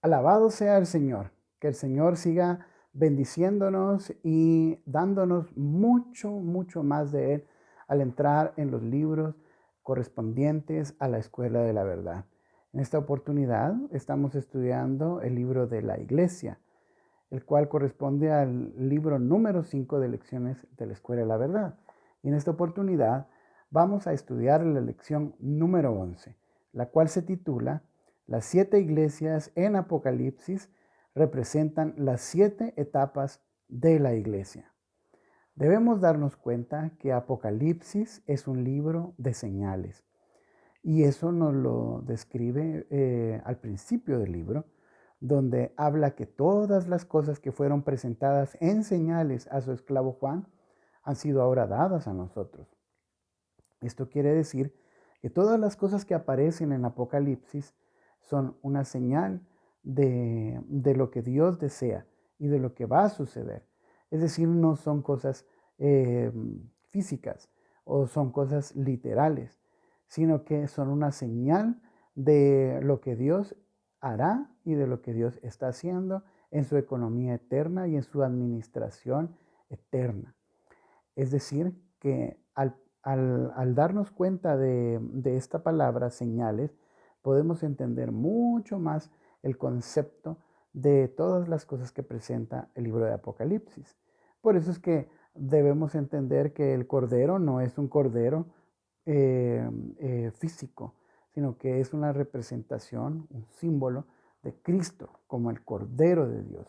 Alabado sea el Señor, que el Señor siga bendiciéndonos y dándonos mucho, mucho más de Él al entrar en los libros correspondientes a la escuela de la verdad. En esta oportunidad estamos estudiando el libro de la Iglesia, el cual corresponde al libro número 5 de lecciones de la escuela de la verdad. Y en esta oportunidad vamos a estudiar la lección número 11, la cual se titula Las 7 iglesias en Apocalipsis representan las 7 etapas de la iglesia. Debemos darnos cuenta que Apocalipsis es un libro de señales. Y eso nos lo describe al principio del libro, donde habla que todas las cosas que fueron presentadas en señales a su esclavo Juan han sido ahora dadas a nosotros. Esto quiere decir que todas las cosas que aparecen en Apocalipsis son una señal de lo que Dios desea y de lo que va a suceder. Es decir, no son cosas eh, físicas o son cosas literales, sino que son una señal de lo que Dios hará y de lo que Dios está haciendo en su economía eterna y en su administración eterna. Es decir, que al darnos cuenta de esta palabra, señales, podemos entender mucho más el concepto de todas las cosas que presenta el libro de Apocalipsis. Por eso es que debemos entender que el cordero no es un cordero físico, sino que es una representación, un símbolo de Cristo como el cordero de Dios.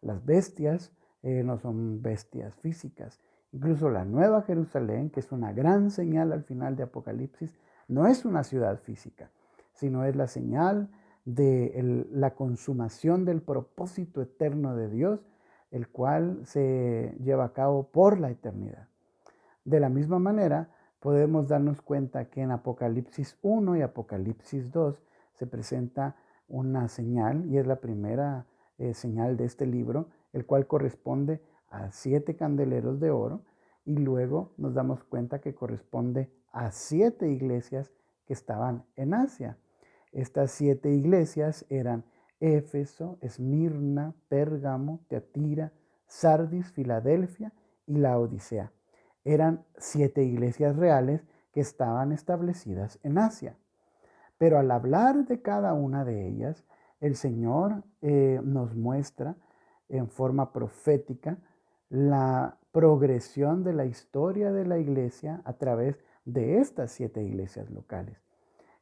Las bestias no son bestias físicas. Incluso la Nueva Jerusalén, que es una gran señal al final de Apocalipsis, no es una ciudad física, sino es la señal de la consumación del propósito eterno de Dios, el cual se lleva a cabo por la eternidad. De la misma manera, podemos darnos cuenta que en Apocalipsis 1 y Apocalipsis 2 se presenta una señal, y es la primera señal de este libro, el cual corresponde a 7 candeleros de oro, y luego nos damos cuenta que corresponde a 7 iglesias que estaban en Asia. Estas 7 iglesias eran Éfeso, Esmirna, Pérgamo, Teatira, Sardis, Filadelfia y la Odisea. Eran 7 iglesias reales que estaban establecidas en Asia. Pero al hablar de cada una de ellas, el Señor nos muestra en forma profética la progresión de la historia de la iglesia a través de estas 7 iglesias locales.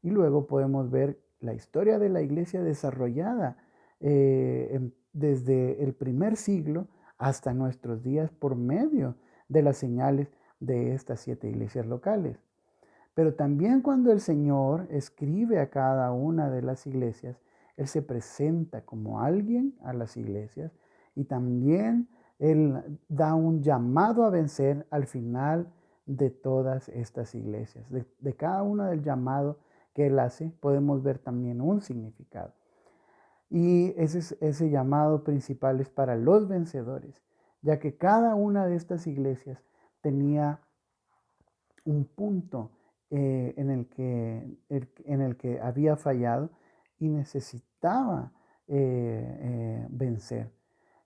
Y luego podemos ver la historia de la iglesia desarrollada desde el primer siglo hasta nuestros días por medio de las señales de estas 7 iglesias locales. Pero también cuando el Señor escribe a cada una de las iglesias, Él se presenta como alguien a las iglesias y también Él da un llamado a vencer al final de todas estas iglesias. De cada una del llamado que Él hace, podemos ver también un significado. Y ese llamado principal es para los vencedores, ya que cada una de estas iglesias tenía un punto en el que había fallado y necesitaba vencer.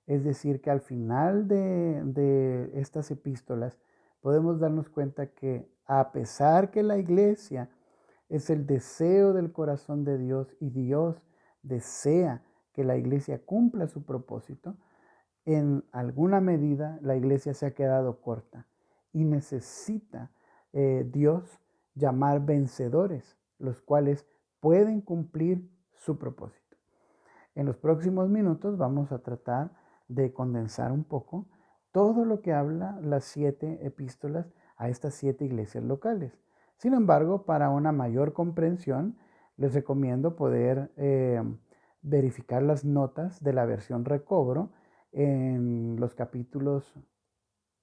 Es decir, que al final de estas epístolas podemos darnos cuenta que a pesar que la iglesia es el deseo del corazón de Dios y Dios desea que la iglesia cumpla su propósito, en alguna medida la iglesia se ha quedado corta y necesita Dios llamar vencedores, los cuales pueden cumplir su propósito. En los próximos minutos vamos a tratar de condensar un poco todo lo que habla las 7 epístolas a estas 7 iglesias locales. Sin embargo, para una mayor comprensión, les recomiendo poder verificar las notas de la versión Recobro en los capítulos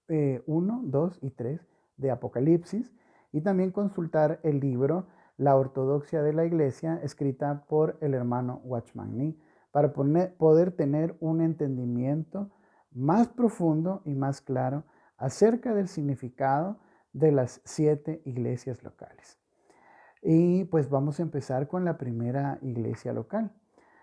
1, 2 y 3 de Apocalipsis, y también consultar el libro La Ortodoxia de la Iglesia, escrita por el hermano Watchman Nee, para poder tener un entendimiento más profundo y más claro acerca del significado de las 7 iglesias locales. Y pues vamos a empezar con la primera iglesia local,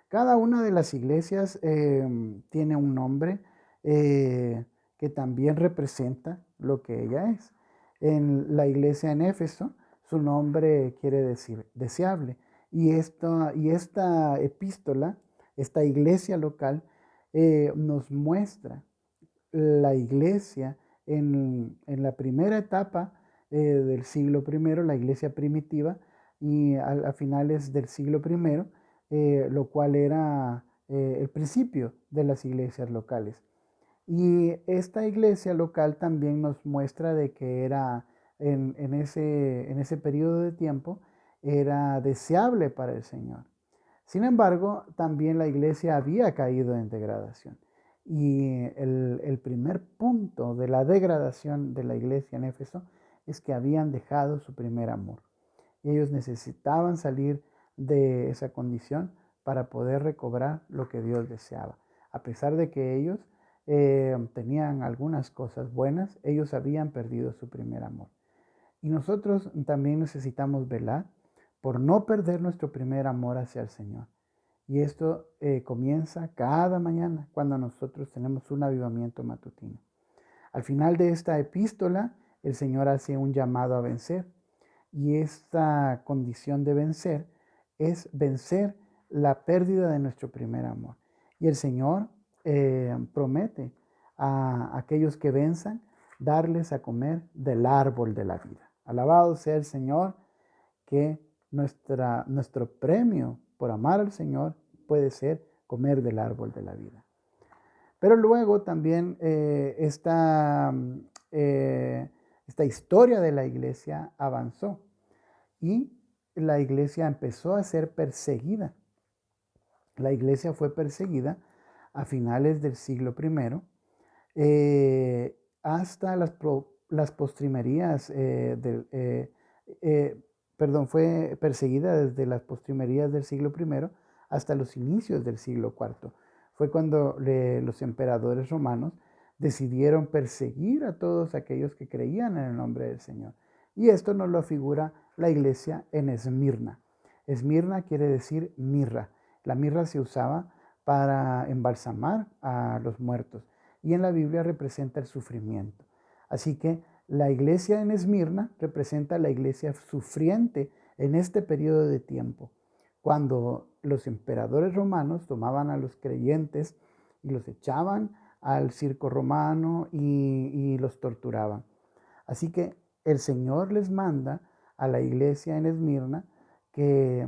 Cada una de las iglesias tiene un nombre que también representa lo que ella es. En la iglesia en Éfeso, su nombre quiere decir deseable. Y esta epístola, esta iglesia local, nos muestra la iglesia en la primera etapa del siglo primero, la iglesia primitiva, y a finales del siglo primero, lo cual era el principio de las iglesias locales. Y esta iglesia local también nos muestra de que era en ese periodo de tiempo, era deseable para el Señor. Sin embargo, también la iglesia había caído en degradación. Y el primer punto de la degradación de la iglesia en Éfeso es que habían dejado su primer amor. Y ellos necesitaban salir de esa condición para poder recobrar lo que Dios deseaba. A pesar de que ellos tenían algunas cosas buenas, ellos habían perdido su primer amor. Y nosotros también necesitamos velar por no perder nuestro primer amor hacia el Señor. Y esto comienza cada mañana cuando nosotros tenemos un avivamiento matutino. Al final de esta epístola, el Señor hace un llamado a vencer. Y esta condición de vencer es vencer la pérdida de nuestro primer amor. Y el Señor promete a aquellos que venzan darles a comer del árbol de la vida. Alabado sea el Señor, que nuestro premio por amar al Señor puede ser comer del árbol de la vida. Pero luego también esta historia de la iglesia avanzó y la iglesia empezó a ser perseguida. La iglesia fue perseguida a finales del siglo I hasta las postrimerías fue perseguida desde las postrimerías del siglo I hasta los inicios del siglo IV. Fue cuando los emperadores romanos decidieron perseguir a todos aquellos que creían en el nombre del Señor. Y esto nos lo figura la iglesia en Esmirna. Esmirna quiere decir mirra. La mirra se usaba para embalsamar a los muertos y en la Biblia representa el sufrimiento. Así que la iglesia en Esmirna representa la iglesia sufriente en este periodo de tiempo, cuando los emperadores romanos tomaban a los creyentes y los echaban al circo romano y los torturaban. Así que el Señor les manda a la iglesia en Esmirna que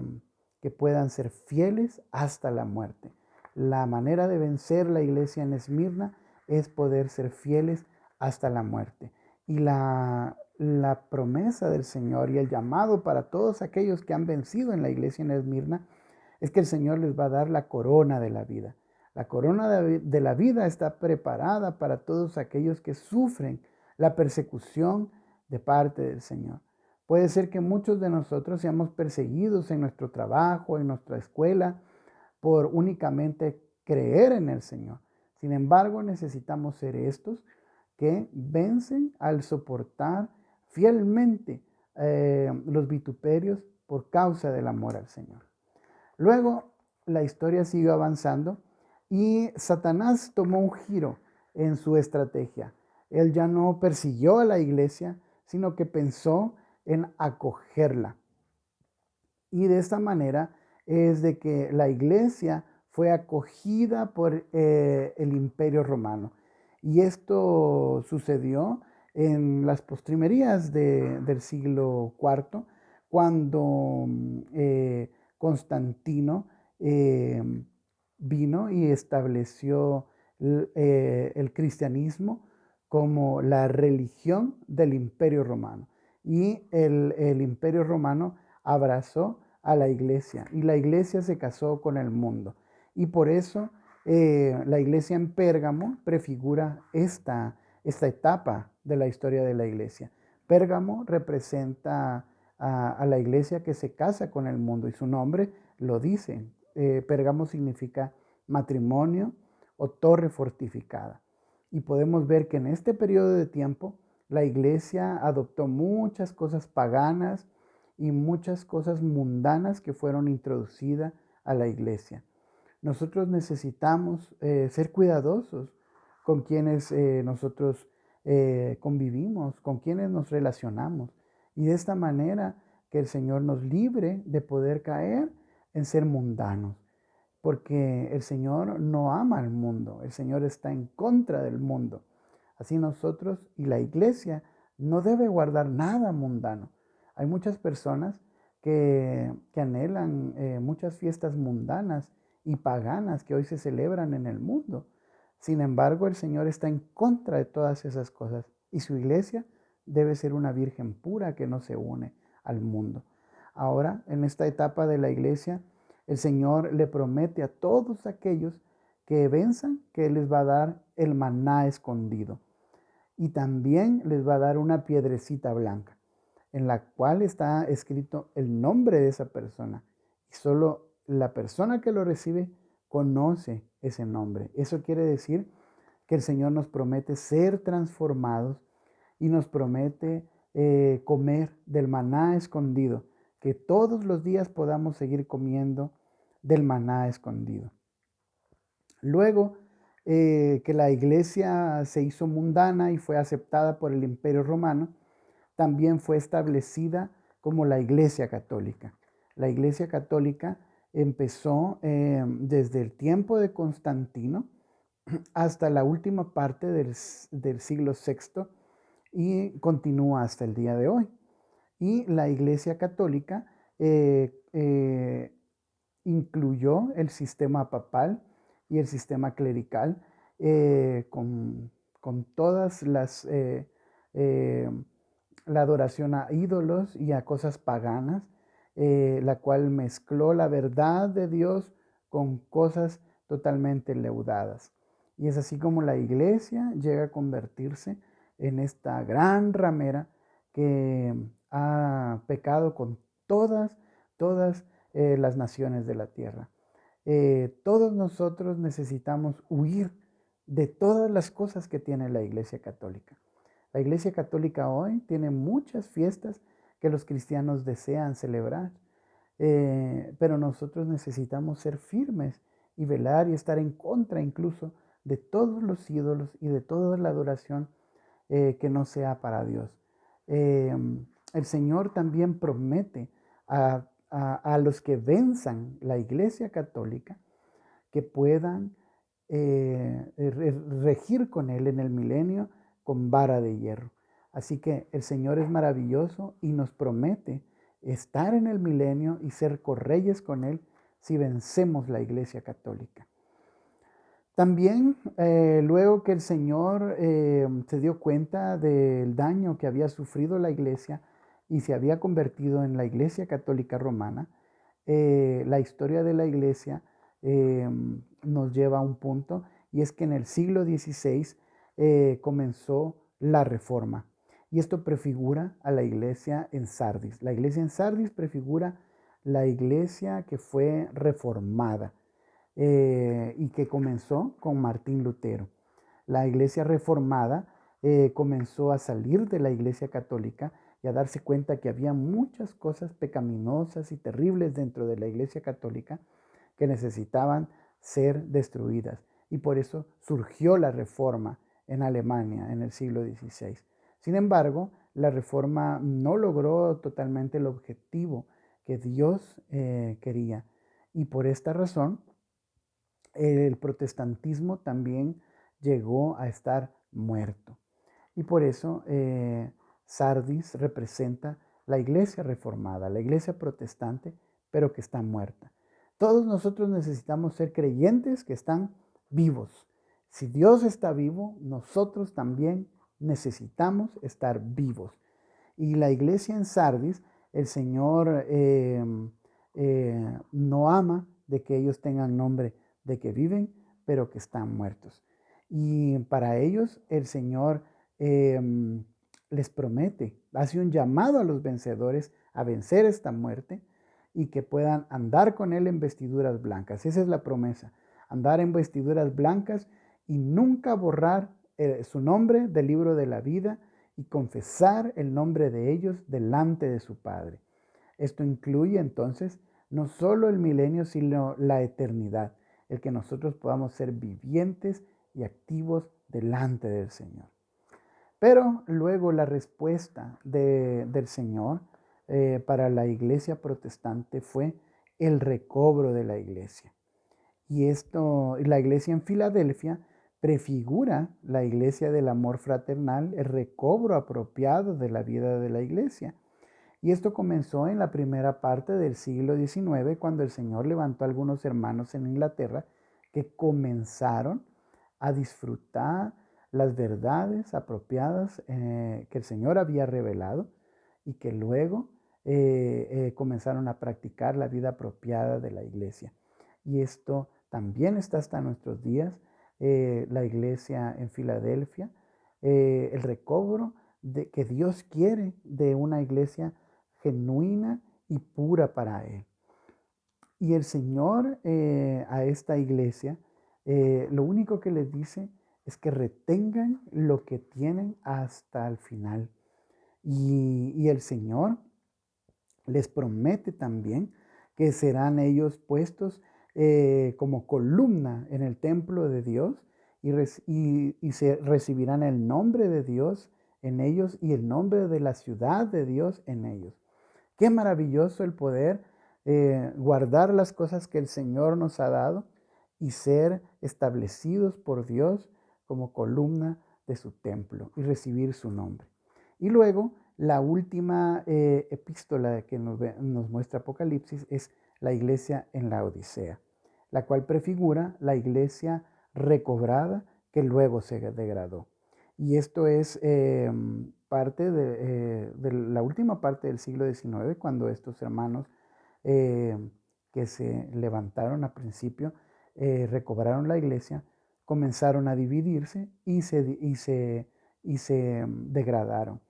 puedan ser fieles hasta la muerte. La manera de vencer la iglesia en Esmirna es poder ser fieles hasta la muerte. Y la promesa del Señor y el llamado para todos aquellos que han vencido en la iglesia en Esmirna es que el Señor les va a dar la corona de la vida. La corona de la vida está preparada para todos aquellos que sufren la persecución de parte del Señor. Puede ser que muchos de nosotros seamos perseguidos en nuestro trabajo, en nuestra escuela, por únicamente creer en el Señor. Sin embargo, necesitamos ser estos que vencen al soportar fielmente los vituperios por causa del amor al Señor. Luego, la historia siguió avanzando y Satanás tomó un giro en su estrategia. Él ya no persiguió a la iglesia, sino que pensó en acogerla. Y de esta manera es de que la iglesia fue acogida por el Imperio Romano. Y esto sucedió en las postrimerías del siglo IV, cuando Constantino vino y estableció el cristianismo como la religión del Imperio Romano. Y el Imperio Romano abrazó a la iglesia y la iglesia se casó con el mundo. Y por eso la iglesia en Pérgamo prefigura esta etapa de la historia de la iglesia. Pérgamo representa a la iglesia que se casa con el mundo y su nombre lo dice. Pérgamo significa matrimonio o torre fortificada. Y podemos ver que en este periodo de tiempo la iglesia adoptó muchas cosas paganas y muchas cosas mundanas que fueron introducidas a la iglesia. Nosotros necesitamos ser cuidadosos con quienes nosotros convivimos, con quienes nos relacionamos. Y de esta manera que el Señor nos libre de poder caer en ser mundanos. Porque el Señor no ama al mundo, el Señor está en contra del mundo. Así nosotros y la iglesia no debe guardar nada mundano. Hay muchas personas que anhelan muchas fiestas mundanas y paganas que hoy se celebran en el mundo. Sin embargo, el Señor está en contra de todas esas cosas y su iglesia debe ser una virgen pura que no se une al mundo. Ahora, en esta etapa de la iglesia, el Señor le promete a todos aquellos que venzan que Él les va a dar el maná escondido y también les va a dar una piedrecita blanca en la cual está escrito el nombre de esa persona. Y solo la persona que lo recibe conoce ese nombre. Eso quiere decir que el Señor nos promete ser transformados y nos promete comer del maná escondido, que todos los días podamos seguir comiendo del maná escondido. Luego que la iglesia se hizo mundana y fue aceptada por el Imperio Romano, también fue establecida como la Iglesia Católica. La Iglesia Católica empezó desde el tiempo de Constantino hasta la última parte del siglo VI y continúa hasta el día de hoy. Y la Iglesia Católica incluyó el sistema papal y el sistema clerical con todas las la adoración a ídolos y a cosas paganas, la cual mezcló la verdad de Dios con cosas totalmente leudadas. Y es así como la iglesia llega a convertirse en esta gran ramera que ha pecado con todas las naciones de la tierra. Todos nosotros necesitamos huir de todas las cosas que tiene la Iglesia Católica. La Iglesia Católica hoy tiene muchas fiestas que los cristianos desean celebrar, pero nosotros necesitamos ser firmes y velar y estar en contra incluso de todos los ídolos y de toda la adoración que no sea para Dios. El Señor también promete a los que venzan la Iglesia Católica que puedan regir con Él en el milenio con vara de hierro. Así que el Señor es maravilloso y nos promete estar en el milenio y ser correyes con Él si vencemos la Iglesia Católica. También, luego que el Señor se dio cuenta del daño que había sufrido la Iglesia y se había convertido en la Iglesia Católica Romana, la historia de la Iglesia nos lleva a un punto, y es que en el siglo XVI comenzó la Reforma. Y esto prefigura a la iglesia en Sardis. La iglesia en Sardis prefigura la iglesia que fue reformada y que comenzó con Martín Lutero. La iglesia reformada comenzó a salir de la iglesia católica y a darse cuenta que había muchas cosas pecaminosas y terribles dentro de la iglesia católica que necesitaban ser destruidas. Y por eso surgió la reforma en Alemania en el siglo XVI. Sin embargo, la reforma no logró totalmente el objetivo que Dios quería. Y por esta razón, el protestantismo también llegó a estar muerto. Y por eso Sardis representa la iglesia reformada, la iglesia protestante, pero que está muerta. Todos nosotros necesitamos ser creyentes que están vivos. Si Dios está vivo, nosotros también necesitamos estar vivos. Y la iglesia en Sardis, el Señor no ama de que ellos tengan nombre de que viven, pero que están muertos. Y para ellos el Señor les promete, hace un llamado a los vencedores a vencer esta muerte y que puedan andar con Él en vestiduras blancas. Esa es la promesa, andar en vestiduras blancas y nunca borrar su nombre del libro de la vida y confesar el nombre de ellos delante de su Padre. Esto incluye entonces no solo el milenio, sino la eternidad. el que nosotros podamos ser vivientes y activos delante del Señor. Pero luego la respuesta del Señor para la iglesia protestante fue el recobro de la iglesia. Y la iglesia en Filadelfia prefigura la iglesia del amor fraternal, el recobro apropiado de la vida de la iglesia. Y esto comenzó en la primera parte del siglo XIX, cuando el Señor levantó a algunos hermanos en Inglaterra que comenzaron a disfrutar las verdades apropiadas que el Señor había revelado y que luego comenzaron a practicar la vida apropiada de la iglesia. Y esto también está hasta nuestros días, la iglesia en Filadelfia, el recobro que Dios quiere de una iglesia genuina y pura para Él. Y el Señor a esta iglesia, lo único que les dice es que retengan lo que tienen hasta el final. Y el Señor les promete también que serán ellos puestos como columna en el templo de Dios y se recibirán el nombre de Dios en ellos y el nombre de la ciudad de Dios en ellos. Qué maravilloso el poder guardar las cosas que el Señor nos ha dado y ser establecidos por Dios como columna de su templo y recibir su nombre. Y luego la última epístola que nos muestra Apocalipsis es la iglesia en la Odisea, la cual prefigura la iglesia recobrada que luego se degradó. Y esto es parte de la última parte del siglo XIX, cuando estos hermanos que se levantaron al principio, recobraron la iglesia, comenzaron a dividirse y se degradaron.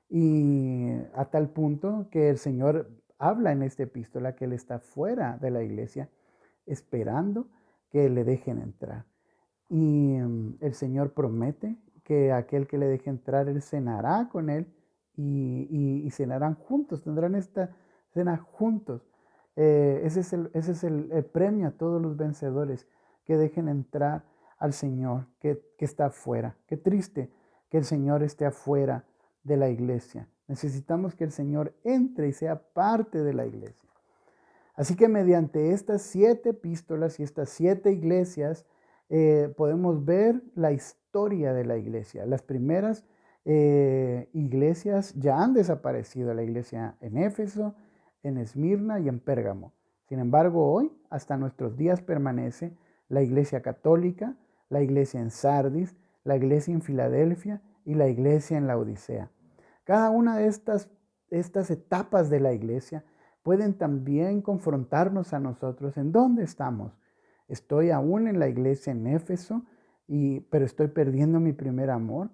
Y a tal punto que el Señor habla en esta epístola que Él está fuera de la iglesia esperando que le dejen entrar. Y el Señor promete que aquel que le deje entrar, Él cenará con Él y cenarán juntos, tendrán esta cena juntos. Ese es el premio a todos los vencedores que dejen entrar al Señor que está afuera. Qué triste que el Señor esté afuera de la iglesia. Necesitamos que el Señor entre y sea parte de la iglesia. Así que mediante estas 7 epístolas y estas 7 iglesias podemos ver la historia de la iglesia. Las primeras iglesias ya han desaparecido, la iglesia en Éfeso, en Esmirna y en Pérgamo. Sin embargo, hoy, hasta nuestros días, permanece la iglesia católica, la iglesia en Sardis, la iglesia en Filadelfia y la iglesia en la Odisea. Cada una de estas etapas de la iglesia pueden también confrontarnos a nosotros en dónde estamos. Estoy aún en la iglesia en Éfeso, pero estoy perdiendo mi primer amor.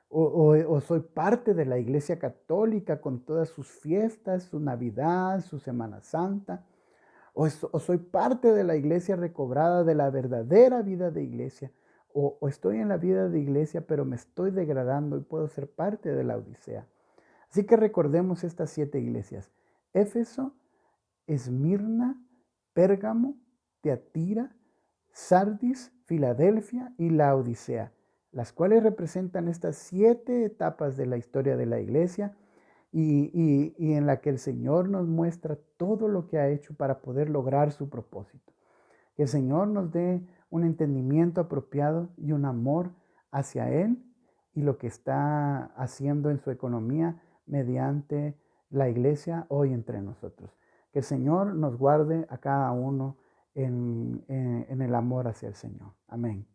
O soy parte de la iglesia católica con todas sus fiestas, su Navidad, su Semana Santa. O soy parte de la iglesia recobrada de la verdadera vida de iglesia. O estoy en la vida de iglesia, pero me estoy degradando y puedo ser parte de la Odisea. Así que recordemos estas 7 iglesias: Éfeso, Esmirna, Pérgamo, Teatira, Sardis, Filadelfia y la Odisea, las cuales representan estas 7 etapas de la historia de la iglesia y en la que el Señor nos muestra todo lo que ha hecho para poder lograr su propósito. Que el Señor nos dé un entendimiento apropiado y un amor hacia Él y lo que está haciendo en su economía mediante la iglesia hoy entre nosotros. Que el Señor nos guarde a cada uno en el amor hacia el Señor. Amén.